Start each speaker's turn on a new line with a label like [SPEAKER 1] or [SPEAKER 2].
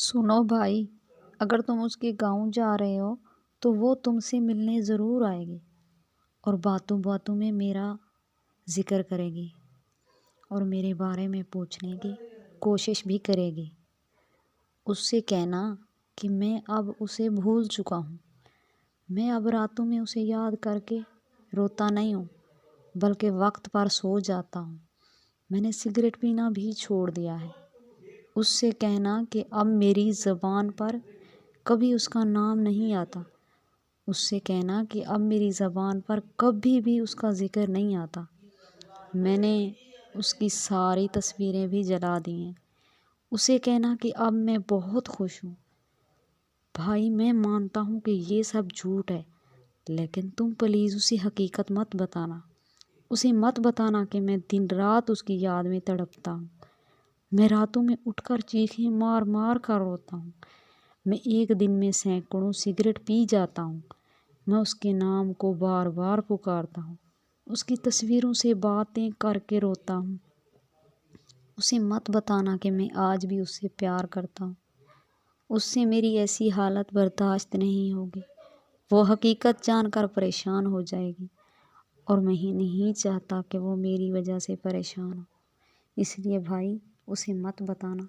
[SPEAKER 1] سنو بھائی، اگر تم اس کے گاؤں جا رہے ہو تو وہ تم سے ملنے ضرور آئے گی اور باتوں باتوں میں میرا ذکر کرے گی اور میرے بارے میں پوچھنے کی کوشش بھی کرے گی۔ اس سے کہنا کہ میں اب اسے بھول چکا ہوں۔ میں اب راتوں میں اسے یاد کر کے روتا نہیں ہوں بلکہ وقت پر سو جاتا ہوں۔ میں نے سگریٹ پینا بھی چھوڑ دیا ہے۔ اس سے کہنا کہ اب میری زبان پر کبھی اس کا نام نہیں آتا۔ اس سے کہنا کہ اب میری زبان پر کبھی بھی اس کا ذکر نہیں آتا۔ میں نے اس کی ساری تصویریں بھی جلا دی ہیں۔ اسے کہنا کہ اب میں بہت خوش ہوں۔ بھائی، میں مانتا ہوں کہ یہ سب جھوٹ ہے، لیکن تم پلیز اسے حقیقت مت بتانا۔ اسے مت بتانا کہ میں دن رات اس کی یاد میں تڑپتا ہوں۔ میں راتوں میں اٹھ کر چیخیں مار مار کر روتا ہوں۔ میں ایک دن میں سینکڑوں سگریٹ پی جاتا ہوں۔ میں اس کے نام کو بار بار پکارتا ہوں۔ اس کی تصویروں سے باتیں کر کے روتا ہوں۔ اسے مت بتانا کہ میں آج بھی اس سے پیار کرتا ہوں۔ اس سے میری ایسی حالت برداشت نہیں ہوگی۔ وہ حقیقت جان کر پریشان ہو جائے گی اور میں ہی نہیں چاہتا کہ وہ میری وجہ سے پریشان ہو۔ اس لیے بھائی، اسے مت بتانا۔